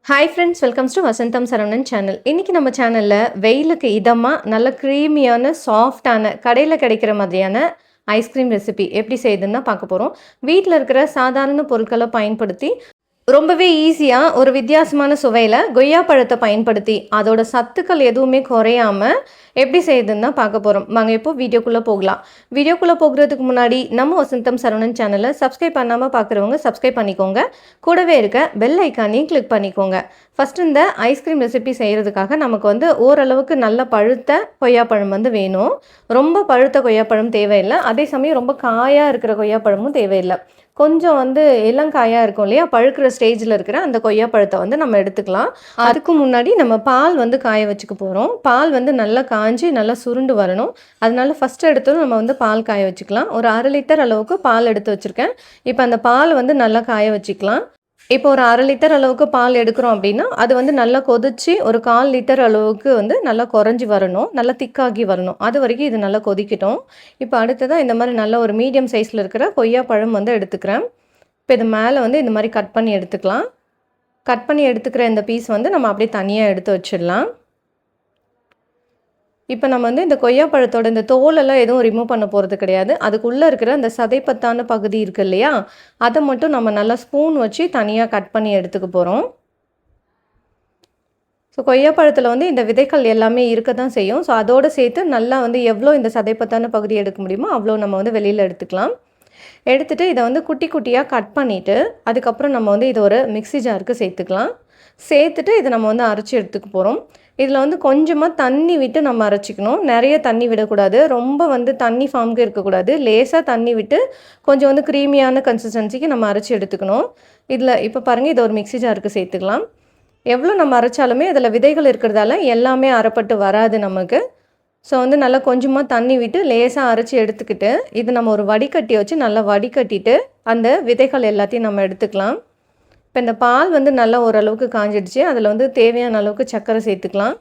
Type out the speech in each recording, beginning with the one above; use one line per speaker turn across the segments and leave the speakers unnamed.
Hi friends, welcomes to Vasantham Saravanan channel. இன்றைக்கி நம்ம சேனலில் வெயிலுக்கு இதமாக நல்ல க்ரீமியான சாஃப்டான கடையில் கிடைக்கிற மாதிரியான ஐஸ்கிரீம் ரெசிபி எப்படி செய்யுதுன்னு தான் பார்க்க போகிறோம். வீட்டில் இருக்கிற சாதாரண பொருட்களை பயன்படுத்தி ரொம்பவே ஈஸியாக ஒரு வித்தியாசமான சுவையில் கொய்யா பழத்தை பயன்படுத்தி அதோட சத்துக்கள் எதுவுமே குறையாமல் எப்படி செய்யுதுன்னு தான் பார்க்க போகிறோம். வாங்க இப்போ வீடியோக்குள்ளே போகலாம். வீடியோக்குள்ளே போகிறதுக்கு முன்னாடி நம்ம வசந்தம் சரவணன் சேனலை சப்ஸ்கிரைப் பண்ணாமல் பார்க்குறவங்க சப்ஸ்கிரைப் பண்ணிக்கோங்க. கூடவே இருக்க பெல் ஐக்கானையும் கிளிக் பண்ணிக்கோங்க. ஃபஸ்ட்டு இந்த ஐஸ்கிரீம் ரெசிபி செய்கிறதுக்காக நமக்கு ஓரளவுக்கு நல்ல பழுத்த கொய்யாப்பழம் வேணும். ரொம்ப பழுத்த கொய்யாப்பழம் தேவையில்லை, அதே சமயம் ரொம்ப காயாக இருக்கிற கொய்யாப்பழமும் தேவையில்லை. கொஞ்சம் இளங்காயாக இருக்கும் இல்லையா, பழுக்கிற ஸ்டேஜில் இருக்கிற அந்த கொய்யா பழத்தை நம்ம எடுத்துக்கலாம். அதுக்கு முன்னாடி நம்ம பால் காய வச்சுக்க போகிறோம். பால் நல்லா காஞ்சி நல்லா சுருண்டு வரணும். அதனால ஃபஸ்ட்டு எடுத்ததும் நம்ம பால் காய வச்சுக்கலாம். ஒரு 1/2 லிட்டர் அளவுக்கு பால் எடுத்து வச்சுருக்கேன். இப்போ அந்த பால் நல்லா காய வச்சுக்கலாம். இப்போ ஒரு 1/2 லிட்டர் அளவுக்கு பால் எடுக்கிறோம் அப்படின்னா அது நல்லா கொதிச்சு ஒரு 1/4 லிட்டர் அளவுக்கு நல்லா குறைஞ்சி வரணும், நல்லா திக்காகி வரணும். அது வரைக்கும் இது நல்லா கொதிக்கட்டும். இப்போ அடுத்ததாக இந்த மாதிரி நல்ல ஒரு மீடியம் சைஸில் இருக்கிற கொய்யா பழம் எடுத்துக்கிறேன். இப்போ இது மேலே இந்த மாதிரி கட் பண்ணி எடுத்துக்கலாம். கட் பண்ணி எடுத்துக்கிற இந்த பீஸ் நம்ம அப்படியே தனியாக எடுத்து வச்சிடலாம். இப்போ நம்ம இந்த கொய்யா பழத்தோட இந்த தோலெல்லாம் எதுவும் ரிமூவ் பண்ண போகிறது கிடையாது. அதுக்குள்ளே இருக்கிற அந்த சதைப்பத்தான பகுதி இருக்குது இல்லையா, அதை மட்டும் நம்ம நல்லா ஸ்பூன் வச்சு தனியாக கட் பண்ணி எடுத்துக்க போகிறோம். ஸோ கொய்யா பழத்தில் இந்த விதைகள் எல்லாமே இருக்க தான் செய்யும். ஸோ அதோடு சேர்த்து நல்லா எவ்வளோ இந்த சதைப்பத்தான பகுதி எடுக்க முடியுமோ அவ்வளோ நம்ம வெளியில் எடுத்துக்கலாம். எடுத்துகிட்டு இதை குட்டி குட்டியாக கட் பண்ணிவிட்டு அதுக்கப்புறம் நம்ம இதை ஒரு மிக்ஸி ஜாருக்கு சேர்த்துக்கலாம். சேர்த்துட்டு இதை நம்ம அரைச்சி எடுத்துக்க போகிறோம். இதில் கொஞ்சமாக தண்ணி விட்டு நம்ம அரைச்சிக்கணும். நிறைய தண்ணி விடக்கூடாது, ரொம்ப தண்ணி ஃபார்முக்கு இருக்கக்கூடாது. லேசாக தண்ணி விட்டு கொஞ்சம் க்ரீமியான கன்சிஸ்டன்சிக்கு நம்ம அரைச்சி எடுத்துக்கணும். இதில் இப்போ பாருங்கள், இதை ஒரு மிக்ஸி ஜாருக்கு சேர்த்துக்கலாம். எவ்வளோ நம்ம அரைச்சாலுமே அதில் விதைகள் இருக்கிறதால எல்லாமே அரைப்பட்டு வராது நமக்கு. ஸோ நல்லா கொஞ்சமாக தண்ணி விட்டு லேசாக அரைச்சி எடுத்துக்கிட்டு இது நம்ம ஒரு வடிகட்டி வச்சு நல்லா வடிகட்டிட்டு அந்த விதைகள் எல்லாத்தையும் நம்ம எடுத்துக்கலாம். இப்போ இந்த பால் நல்லா ஓரளவுக்கு காஞ்சிடுச்சு. அதில் தேவையான அளவுக்கு சர்க்கரை சேர்த்துக்கலாம்.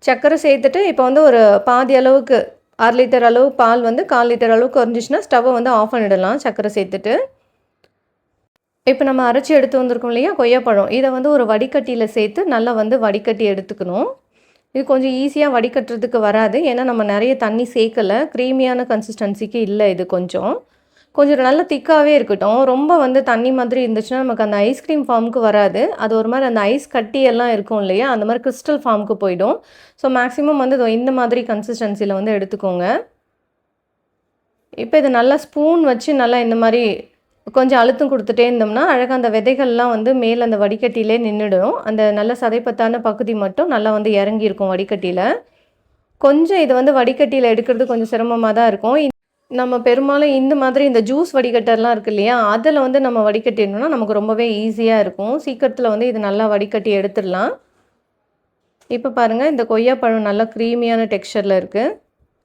சர்க்கரை சேர்த்துட்டு இப்போ ஒரு பாதி அளவுக்கு 1/2 லிட்டர் அளவு பால் 1/4 லிட்டர் அளவுக்கு குறைஞ்சிச்சுன்னா ஸ்டவ்வை ஆஃப் பண்ணிடலாம் சர்க்கரை சேர்த்துட்டு. இப்போ நம்ம அரைச்சி எடுத்து வந்திருக்கோம் இல்லையா கொய்யாப்பழம், இதை ஒரு வடிகட்டியில் சேர்த்து நல்லா வடிகட்டி எடுத்துக்கணும். இது கொஞ்சம் ஈஸியாக வடிகட்டுறதுக்கு வராது, ஏன்னா நம்ம நிறைய தண்ணி சேர்க்கலை, க்ரீமியான கன்சிஸ்டன்சிக்கு இல்லை. இது கொஞ்சம் நல்லா திக்காகவே இருக்கட்டும். ரொம்ப தண்ணி மாதிரி இருந்துச்சுன்னா நமக்கு அந்த ஐஸ்கிரீம் ஃபார்முக்கு வராது. அது ஒரு மாதிரி அந்த ஐஸ் கட்டியெல்லாம் இருக்கும் இல்லையா, அந்த மாதிரி கிறிஸ்டல் ஃபார்முக்கு போயிடும். ஸோ மேக்ஸிமம் இந்த மாதிரி கன்சிஸ்டன்சியில் எடுத்துக்கோங்க. இப்போ இது நல்லா ஸ்பூன் வச்சு நல்லா இந்த மாதிரி கொஞ்சம் அழுத்தம் கொடுத்துட்டே இருந்தோம்னா அழகாக அந்த விதைகள்லாம் மேலே அந்த வடிகட்டியிலே நின்றுடும். அந்த நல்ல சதைப்பத்தான பகுதி மட்டும் நல்லா இறங்கியிருக்கும் வடிகட்டியில். கொஞ்சம் இது வடிகட்டியில் எடுக்கிறது கொஞ்சம் சிரமமாக தான் இருக்கும். நம்ம பெரும்பாலும் இந்த மாதிரி இந்த ஜூஸ் வடிகட்டர்லாம் இருக்குது இல்லையா, அதில் நம்ம வடிகட்டிடணும்னா நமக்கு ரொம்பவே ஈஸியாக இருக்கும். சீக்கிரத்தில் இது நல்லா வடிகட்டி எடுத்துடலாம். இப்போ பாருங்கள், இந்த கொய்யாப்பழம் நல்லா க்ரீமியான டெக்ஸ்சரில் இருக்குது.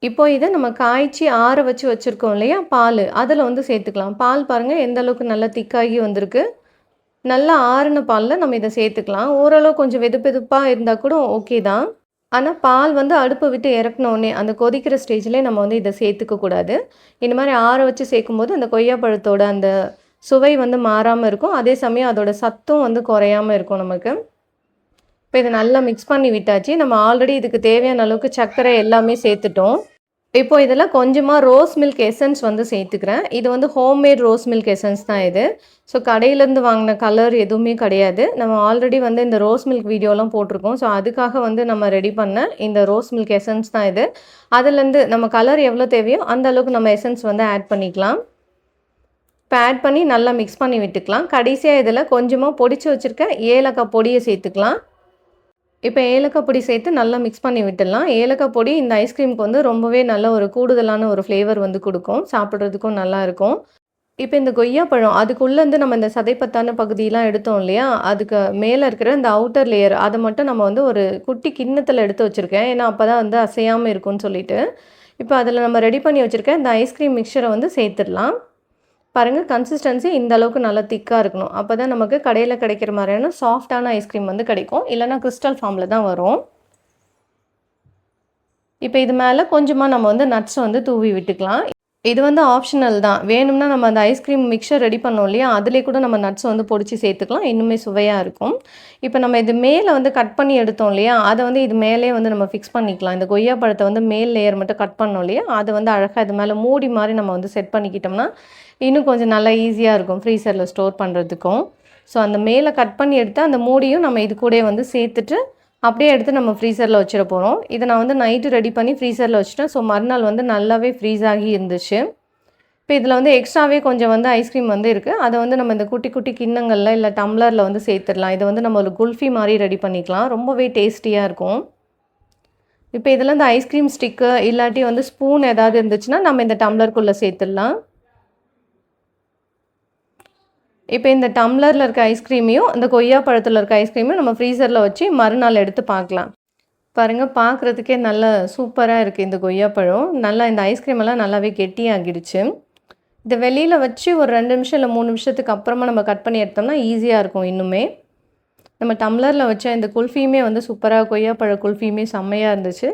இப்போ இதை நம்ம காய்ச்சி ஆற வச்சு வச்சுருக்கோம் இல்லையா பால், அதில் சேர்த்துக்கலாம். பால் பாருங்கள் எந்த அளவுக்கு நல்லா திக்காகி வந்திருக்கு. நல்லா ஆறின பாலில் நம்ம இதை சேர்த்துக்கலாம். ஓரளவு கொஞ்சம் வெது வெதுப்பாக இருந்தால் கூட ஓகே தான். ஆனால் பால் அடுப்பை விட்டு இறக்குனோடனே அந்த கொதிக்கிற ஸ்டேஜ்லேயே நம்ம இதை சேர்த்துக்கக்கூடாது. இந்த மாதிரி ஆற வச்சு சேர்க்கும்போது அந்த கொய்யாப்பழத்தோட அந்த சுவை மாறாமல் இருக்கும். அதே சமயம் அதோட சத்தும் குறையாமல் இருக்கும் நமக்கு. இப்போ இதை நல்லா மிக்ஸ் பண்ணி விட்டாச்சு. நம்ம ஆல்ரெடி இதுக்கு தேவையான அளவுக்கு சர்க்கரை எல்லாமே சேர்த்துட்டோம். இப்போ இதில் கொஞ்சமாக ரோஸ் மில்க் எசன்ஸ் சேர்த்துக்கிறேன். இது ஹோம்மேட் ரோஸ் மில்க் எசன்ஸ் தான் இது. ஸோ கடையிலேருந்து வாங்கின கலர் எதுவுமே கிடையாது. நம்ம ஆல்ரெடி இந்த ரோஸ் மில்க் வீடியோலாம் போட்டிருக்கோம். ஸோ அதுக்காக நம்ம ரெடி பண்ண இந்த ரோஸ் மில்க் எசன்ஸ் தான் இது. அதுலேருந்து நம்ம கலர் எவ்வளோ தேவையோ அந்த அளவுக்கு நம்ம எசன்ஸ் ஆட் பண்ணிக்கலாம். இப்போ ஆட் பண்ணி நல்லா மிக்ஸ் பண்ணி விட்டுக்கலாம். கடைசியாக இதில் கொஞ்சமாக பொடிச்சு வச்சுருக்க ஏலக்காய் பொடியை சேர்த்துக்கலாம். இப்போ ஏலக்காய் பொடி சேர்த்து நல்லா மிக்ஸ் பண்ணி விட்டுடலாம். ஏலக்காய் பொடி இந்த ஐஸ்கிரீமுக்கு ரொம்பவே நல்ல ஒரு கூடுதலான ஒரு ஃப்ளேவர் கொடுக்கும். சாப்பிட்றதுக்கும் நல்லாயிருக்கும். இப்போ இந்த கொய்யாப்பழம் அதுக்குள்ளேருந்து நம்ம இந்த சதைப்பத்தான பகுதியெலாம் எடுத்தோம் இல்லையா, அதுக்கு மேலே இருக்கிற இந்த அவுட்டர் லேயர் அதை மட்டும் நம்ம ஒரு குட்டி கிண்ணத்தில் எடுத்து வச்சுருக்கேன். ஏன்னா அப்போ தான் அசையாமல் இருக்கும்னு சொல்லிட்டு. இப்போ அதில் நம்ம ரெடி பண்ணி வச்சுருக்கேன் இந்த ஐஸ்கிரீம் மிக்சரை சேர்த்துடலாம். பாருங்கள், கன்சிஸ்டன்சி இந்த அளவுக்கு நல்லா திக்காக இருக்கணும். அப்போ தான் நமக்கு கடையில் கிடைக்கிற மாதிரியான சாஃப்டான ஐஸ்கிரீம் கிடைக்கும். இல்லைனா கிறிஸ்டல் ஃபார்மில் தான் வரும். இப்போ இது மேலே கொஞ்சமாக நம்ம நட்ஸ் தூவி விட்டுக்கலாம். இது வந்து ஆப்ஷனல் தான். வேணும்னா நம்ம அந்த ஐஸ்கிரீம் மிக்சர் ரெடி பண்ணோம் இல்லையா? அதிலே கூட நம்ம நட்ஸ் வந்து பொடிச்சு சேர்த்துக்கலாம். இன்னுமே சுவையா இருக்கும். இப்ப நம்ம இது மேல வந்து கட் பண்ணி எடுத்தோம் இல்லையா? அத வந்து இது மேலயே வந்து நம்ம ஃபிக்ஸ் பண்ணிக்கலாம். இந்த கொய்யா பழத்த வந்து மேல் லேயர் மட்டும் கட் பண்ணோம் இல்லையா? அத வந்து அழகா இது மேல மூடி மாரி நம்ம வந்து செட் பண்ணிக்கிட்டோம்னா, இன்னும் கொஞ்சம் நல்லா ஈஸியா இருக்கும் ஃப்ரீசர்ல ஸ்டோர் பண்றதுக்கும். ஸோ அந்த மேல கட் பண்ணி எடுத்து அந்த மூடியும் நம்ம இது கூடயே வந்து சேர்த்துட்டு, அப்படியே எடுத்து நம்ம ஃப்ரீசர்ல வச்சிட போறோம். இத நான் வந்து நைட்டு ரெடி பண்ணி ஃப்ரீசர்ல வச்சுட்டேன். ஸோ மறுநாள் வந்து நல்லாவே ஃப்ரீஸ் ஆகி இருந்துச்சு. இப்ப இதில வந்து எக்ஸ்ட்ராவே கொஞ்சம் வந்து ஐஸ்கிரீம் வந்து இருக்கு. அத வந்து நம்ம இந்த குட்டி, குட்டி கிண்ணங்கள்ல இல்ல டம்ளர்ல வந்து சேர்த்துடலாம். இத வந்து நம்ம ஒரு குல்ஃபி மாரி ரெடி பண்ணிக்கலாம். ரொம்பவே டேஸ்டியா இருக்கும். இப்ப இதில இந்த ஐஸ்கிரீம் ஸ்டிக்கு இல்லாட்டி வந்து ஸ்பூன் ஏதாவது இருந்துச்சுன்னா, நம்ம இந்த டம்ளருக்குள்ள சேர்த்துடலாம். இப்ப இந்த டம்ளர்ல இருக்க ஐஸ்கிரீமையும், இந்த கொய்யா பழத்தில இருக்க ஐஸ்கிரீமையும் நம்ம ஃப்ரீசர்ல வச்சு மறுநாள் எடுத்து பார்க்கலாம். பாருங்க பார்க்குறதுக்கே நல்ல சூப்பரா இருக்கு இந்த கொய்யா பழம். நல்லா இந்த ஐஸ்கிரீம் எல்லாம் நல்லாவே கெட்டியாகிடுச்சு. இத வெளியில வச்சு ஒரு 2 நிமிஷம் இல்ல 3 நிமிஷத்துக்கு அப்புறமா நம்ம கட் பண்ணி எடுத்தோம்னா ஈஸியா இருக்கும் இன்னுமே. நம்ம டம்ளர்ல வச்ச இந்த குல்ஃபியுமே வந்து சூப்பரா கொய்யாப்பழ குல்ஃபியுமே செம்மையா இருந்துச்சு.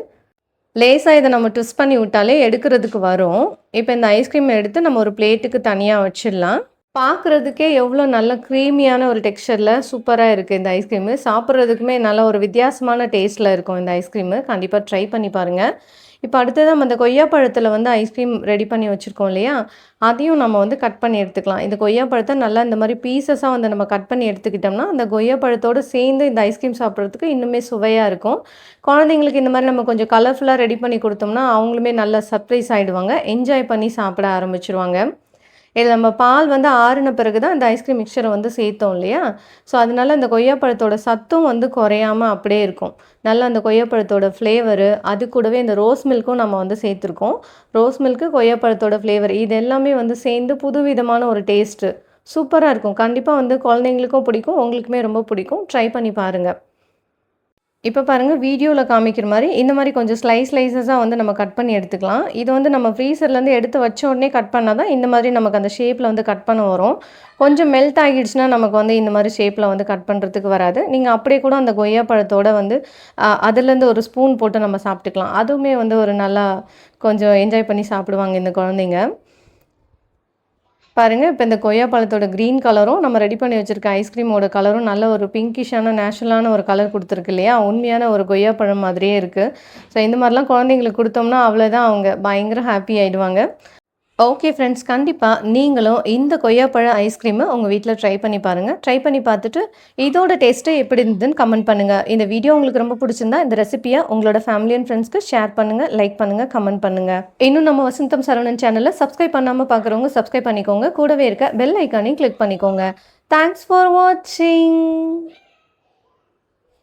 லேசா இத நம்ம ட்விஸ்ட் பண்ணி விட்டாலே எடுக்கிறதுக்கு வரும். இப்ப இந்த ஐஸ்கிரீம் எடுத்து நம்ம ஒரு பிளேட்டுக்கு தனியா வச்சிடலாம். பார்க்குறதுக்கே எவ்வளோ நல்ல க்ரீமியான ஒரு டெக்ஸ்சர்ல சூப்பரா இருக்கு இந்த ஐஸ்கிரீமு. சாப்பிட்றதுக்குமே நல்ல ஒரு வித்தியாசமான டேஸ்ட்ல இருக்கும் இந்த ஐஸ்கிரீமு. கண்டிப்பா ட்ரை பண்ணி பாருங்க. இப்ப அடுத்ததா நம்ம இந்த கொய்யா பழத்தில வந்து ஐஸ்கிரீம் ரெடி பண்ணி வச்சிருக்கோம் இல்லையா? அதையும் நம்ம வந்து கட் பண்ணி எடுத்துக்கலாம். இந்த கொய்யா பழத்த நல்லா இந்த மாரி பீஸஸா வந்து நம்ம கட் பண்ணி எடுத்துக்கிட்டோம்னா, அந்த கொய்யா பழத்தோட சேர்ந்து இந்த ஐஸ்கிரீம் சாப்பிட்றதுக்கு இன்னுமே சுவையா இருக்கும். குழந்தைங்களுக்கு இந்த மாரி நம்ம கொஞ்சம் கலர்ஃபுல்லா ரெடி பண்ணி குடுத்தோம்னா, அவங்களுமே நல்லா சர்ப்ரைஸ் ஆயிடுவாங்க. என்ஜாய் பண்ணி சாப்பிட ஆரம்பிச்சுருவாங்க. இதில நம்ம பால் வந்து ஆறுன பிறகு தான் இந்த ஐஸ்கிரீம் மிக்சர வந்து சேர்த்தோம் இல்லையா? ஸோ, அதனால அந்த கொய்யா பழத்தோட சத்தும் வந்து குறையாம அப்படியே இருக்கும். நல்லா அந்த கொய்யா பழத்தோட ஃப்ளேவரு, அது கூடவே இந்த ரோஸ் மில்க்கும் நம்ம வந்து சேர்த்துருக்கோம். ரோஸ் மில்க்கு, கொய்யா பழத்தோட ஃப்ளேவர் இது எல்லாமே வந்து சேர்ந்து புதுவிதமான ஒரு டேஸ்ட்டு. சூப்பரா இருக்கும். கண்டிப்பா வந்து குழந்தைங்களுக்கும் பிடிக்கும். உங்களுக்குமே ரொம்ப பிடிக்கும். ட்ரை பண்ணி பாருங்க. இப்ப பாருங்க வீடியோல காமிக்கிற மாரி, இந்த மாரி கொஞ்சம் ஸ்லைஸஸா வந்து நம்ம கட் பண்ணி எடுத்துக்கலாம். இது வந்து நம்ம ஃப்ரீசர்லேருந்து எடுத்து வச்ச உடனே கட் பண்ணா தான், இந்த மாதிரி நமக்கு அந்த ஷேப்ல வந்து கட் பண்ண வரும். கொஞ்சம் மெல்ட் ஆகிடுச்சுன்னா, நமக்கு வந்து இந்த மாரி ஷேப்ல வந்து கட் பண்றதுக்கு வராது. நீங்க அப்படியே கூட அந்த கொய்யா பழத்தோட வந்து அதுலேருந்து ஒரு ஸ்பூன் போட்டு நம்ம சாப்பிட்டுக்கலாம். அதுவுமே வந்து ஒரு நல்லா கொஞ்சம் என்ஜாய் பண்ணி சாப்பிடுவாங்க இந்த குழந்தைங்க. பாருங்க, இப்ப இந்த கொய்யா பழத்தோட கிரீன் கலரும், நம்ம ரெடி பண்ணி வச்சிருக்க ஐஸ்கிரீமோட கலரும் நல்ல ஒரு பிங்கிஷான, நேச்சுரலான ஒரு கலர் குடுத்துருக்கு இல்லையா? உண்மையான ஒரு கொய்யா பழம் மாதிரியே இருக்கு. ஸோ இந்த மாரிலாம் குழந்தைங்களுக்கு குடுத்தோம்னா, அவ்வளோதான் அவங்க பயங்கர ஹாப்பி ஆயிடுவாங்க. Okay friends. கண்டிப்பா நீங்களும் இந்த கொய்யாப்பழ ஐஸ்கிரீம உங்க வீட்ல ட்ரை பண்ணி பாருங்க. ட்ரை பண்ணி பார்த்துட்டு, இதோட டேஸ்ட்டு எப்படி இருந்ததுன்னு கமெண்ட் பண்ணுங்க. இந்த வீடியோ உங்களுக்கு ரொம்ப பிடிச்சிருந்தா, இந்த ரெசிபிய உங்களோட ஃபேமிலி அண்ட் ஃப்ரெண்ட்ஸ்க்கு ஷேர் பண்ணுங்க, லைக் பண்ணுங்க, கமெண்ட் பண்ணுங்க. இன்னும் நம்ம வசந்தம் சரவணன் சேனல சப்ஸ்கிரைப் பண்ணாம பார்க்குறவங்க சப்ஸ்கிரைப் பண்ணிக்கோங்க. கூடவே இருக்க பெல் ஐகானையும் கிளிக் பண்ணிக்கோங்க. தேங்க்ஸ் ஃபார் வாட்சிங்.